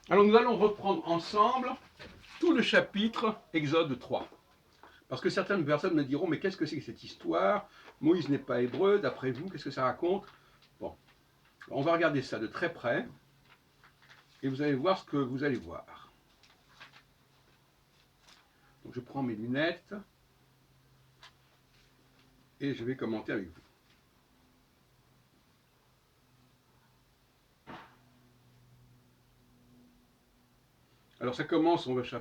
Alors nous allons reprendre ensemble tout le chapitre Exode 3. Parce que certaines personnes me diront, mais qu'est-ce que c'est que cette histoire? Moïse n'est pas hébreu, d'après vous, qu'est-ce que ça raconte? Bon, on va regarder ça de très près, et vous allez voir ce que vous allez voir. Donc je prends mes lunettes, et je vais commenter avec vous. Alors ça commence, on est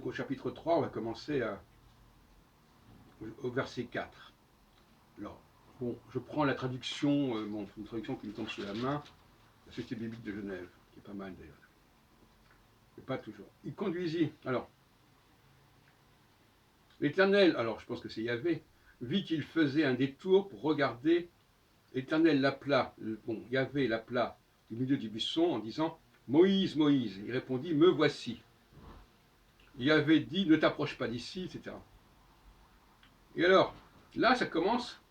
au chapitre 3, on va commencer au verset 4. Alors, bon, je prends la traduction, une traduction qui me tombe sous la main, la Société biblique de Genève, qui est pas mal d'ailleurs. Mais pas toujours. Il conduisit. Alors, l'Éternel, alors je pense que c'est Yahvé, vit qu'il faisait un détour pour regarder. L'Éternel l'appela, bon, Yahvé l'appela du milieu du buisson en disant Moïse, Moïse. Il répondit Me voici. Yahvé dit Ne t'approche pas d'ici, etc. Et alors, là, ça commence.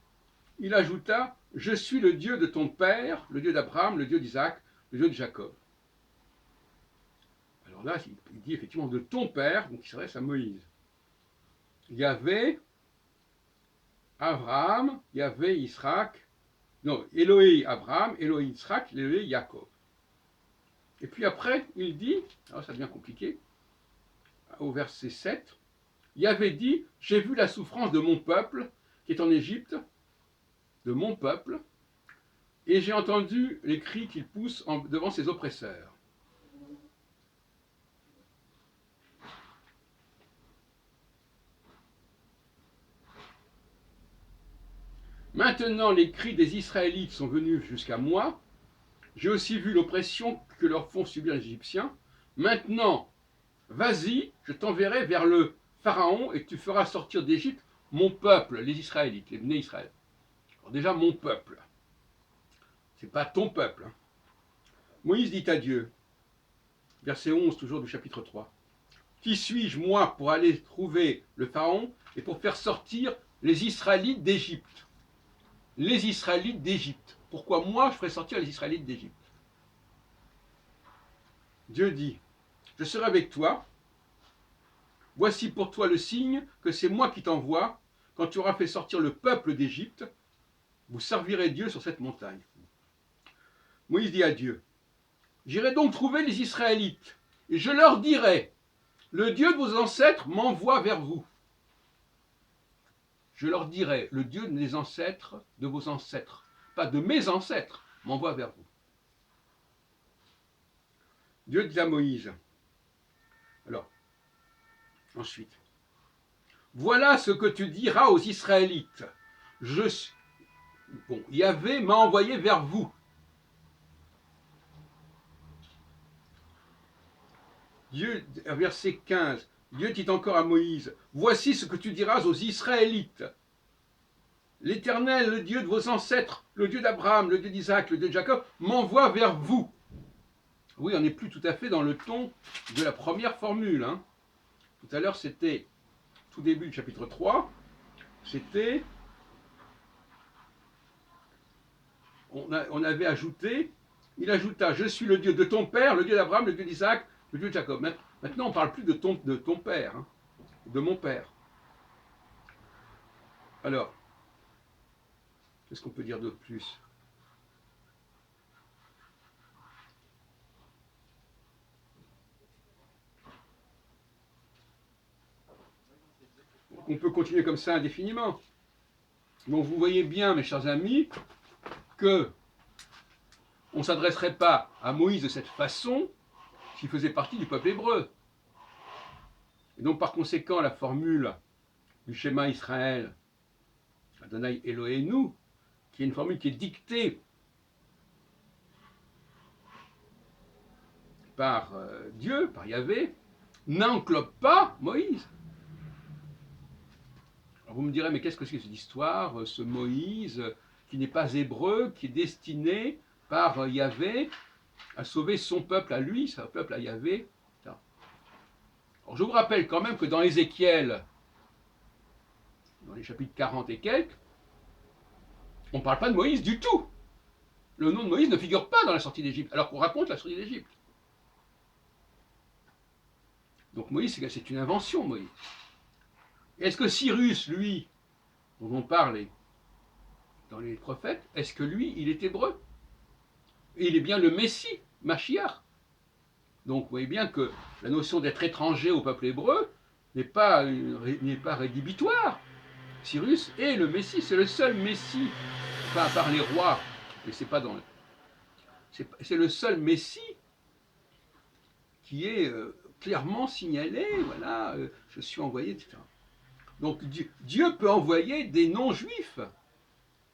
Il ajouta Je suis le Dieu de ton père, le Dieu d'Abraham, le Dieu d'Isaac, le Dieu de Jacob. Alors là, il dit effectivement de ton père, donc il s'adresse à Moïse. Yahvé, Abraham, Yahvé, Israël, non, Elohé Abraham, Elohé Israël, Elohé Jacob. Et puis après, il dit, alors ça devient compliqué, au verset 7, Yahvé dit, j'ai vu la souffrance de mon peuple qui est en Égypte, de mon peuple, et j'ai entendu les cris qu'il pousse devant ses oppresseurs. Maintenant, les cris des Israélites sont venus jusqu'à moi. J'ai aussi vu l'oppression que leur font subir les Égyptiens. Maintenant, vas-y, je t'enverrai vers le Pharaon et tu feras sortir d'Égypte mon peuple, les Israélites, les Bnei Israël. Alors déjà, mon peuple. C'est pas ton peuple. Hein. Moïse dit à Dieu, verset 11 toujours du chapitre 3, qui suis-je moi pour aller trouver le Pharaon et pour faire sortir les Israélites d'Égypte? Les Israélites d'Égypte. Pourquoi moi je ferais sortir les Israélites d'Égypte? Dieu dit, je serai avec toi. Voici pour toi le signe que c'est moi qui t'envoie. Quand tu auras fait sortir le peuple d'Égypte, vous servirez Dieu sur cette montagne. Moïse dit à Dieu, j'irai donc trouver les Israélites, et je leur dirai, le Dieu de vos ancêtres m'envoie vers vous. Je leur dirai, le Dieu des ancêtres, de vos ancêtres, pas de mes ancêtres, m'envoie vers vous. Dieu dit à Moïse, alors, ensuite, voilà ce que tu diras aux Israélites. Yahvé m'a envoyé vers vous. Dieu, verset 15, Dieu dit encore à Moïse, voici ce que tu diras aux Israélites. L'Éternel, le Dieu de vos ancêtres, le Dieu d'Abraham, le Dieu d'Isaac, le Dieu de Jacob, m'envoie vers vous. Oui, on n'est plus tout à fait dans le ton de la première formule. Hein. Tout à l'heure, c'était, tout début du chapitre 3, c'était, on avait ajouté, il ajouta, je suis le Dieu de ton père, le Dieu d'Abraham, le Dieu d'Isaac, le Dieu de Jacob. Maintenant, on ne parle plus de ton père, hein, de mon père. Alors, qu'est-ce qu'on peut dire de plus? On peut continuer comme ça indéfiniment. Donc vous voyez bien, mes chers amis, que on ne s'adresserait pas à Moïse de cette façon s'il faisait partie du peuple hébreu. Et donc par conséquent, la formule du schéma Israël, Adonai Elohenu, qui est une formule qui est dictée par Dieu, par Yahvé, n'englobe pas Moïse. Alors vous me direz, mais qu'est-ce que c'est cette histoire, ce Moïse qui n'est pas hébreu, qui est destiné par Yahvé à sauver son peuple à lui, son peuple à Yahvé. Alors je vous rappelle quand même que dans Ézéchiel, dans les chapitres 40 et quelques, on ne parle pas de Moïse du tout. Le nom de Moïse ne figure pas dans la sortie d'Égypte, alors qu'on raconte la sortie d'Égypte. Donc Moïse, c'est une invention, Moïse. Est-ce que Cyrus, lui, dont on parle dans les prophètes, est-ce que lui, il est hébreu? Et il est bien le Messie, Machiach. Donc vous voyez bien que la notion d'être étranger au peuple hébreu n'est pas rédhibitoire. Cyrus est le Messie, c'est le seul Messie, enfin à part les rois, mais c'est pas dans le... C'est le seul Messie qui est clairement signalé, voilà, je suis envoyé, etc. Donc Dieu peut envoyer des non-juifs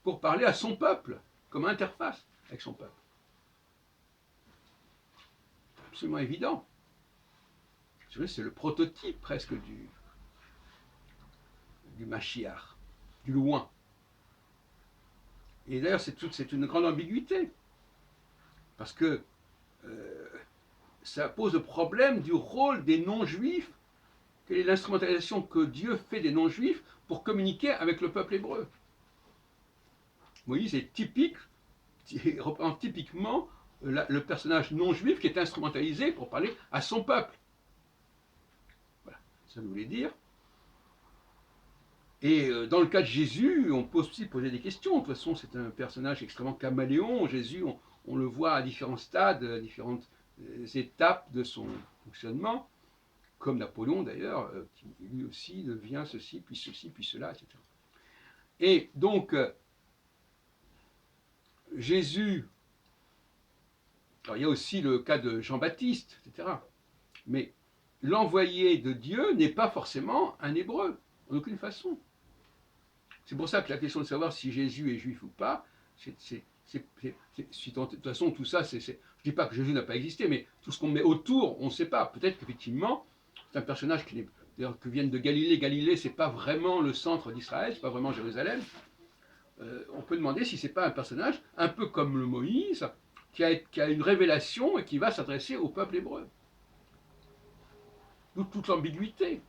pour parler à son peuple, comme interface avec son peuple. Absolument évident. C'est le prototype presque du Mashiach, du loin. Et d'ailleurs, c'est une grande ambiguïté, parce que ça pose le problème du rôle des non-juifs. Quelle est l'instrumentalisation que Dieu fait des non-juifs pour communiquer avec le peuple hébreu? Moïse est typique, représente typiquement le personnage non-juif qui est instrumentalisé pour parler à son peuple. Voilà, ça voulait dire. Et dans le cas de Jésus, on peut aussi poser des questions. De toute façon, c'est un personnage extrêmement caméléon. Jésus, on le voit à différents stades, à différentes étapes de son fonctionnement, comme Napoléon d'ailleurs, qui lui aussi devient ceci, puis cela, etc. Et donc, Jésus, alors il y a aussi le cas de Jean-Baptiste, etc. Mais l'envoyé de Dieu n'est pas forcément un hébreu, en aucune façon. C'est pour ça que la question de savoir si Jésus est juif ou pas, de toute façon, tout ça, je ne dis pas que Jésus n'a pas existé, mais tout ce qu'on met autour, on ne sait pas. Peut-être qu'effectivement, c'est un personnage qui vient de Galilée. Galilée, ce n'est pas vraiment le centre d'Israël, ce n'est pas vraiment Jérusalem. On peut demander si ce n'est pas un personnage, un peu comme le Moïse, qui a une révélation et qui va s'adresser au peuple hébreu. D'où toute l'ambiguïté.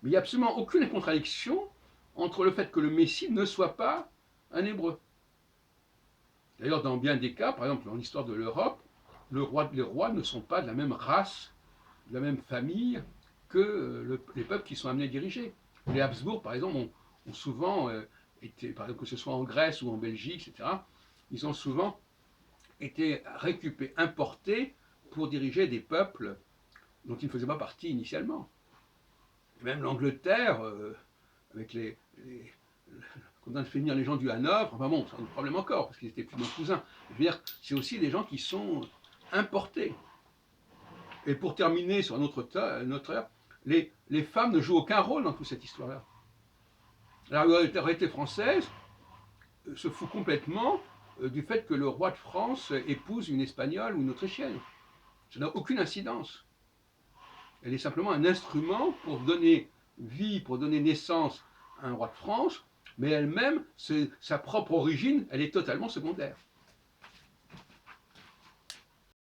Mais il n'y a absolument aucune contradiction entre le fait que le Messie ne soit pas un hébreu. D'ailleurs, dans bien des cas, par exemple dans l'histoire de l'Europe, les rois ne sont pas de la même race, de la même famille que les peuples qui sont amenés à diriger. Les Habsbourg, par exemple, ont souvent été, par exemple, que ce soit en Grèce ou en Belgique, etc., ils ont souvent été importés pour diriger des peuples dont ils ne faisaient pas partie initialement. Et même l'Angleterre, avec quand on a fait venir les gens du Hanovre, enfin bon, c'est un problème encore, parce qu'ils étaient plus nos cousins. Je veux dire, c'est aussi des gens qui sont importés. Et pour terminer sur notre heure, les femmes ne jouent aucun rôle dans toute cette histoire-là. La royauté française se fout complètement du fait que le roi de France épouse une Espagnole ou une Autrichienne. Ça n'a aucune incidence. Elle est simplement un instrument pour donner vie, pour donner naissance à un roi de France, mais elle-même, sa propre origine, elle est totalement secondaire.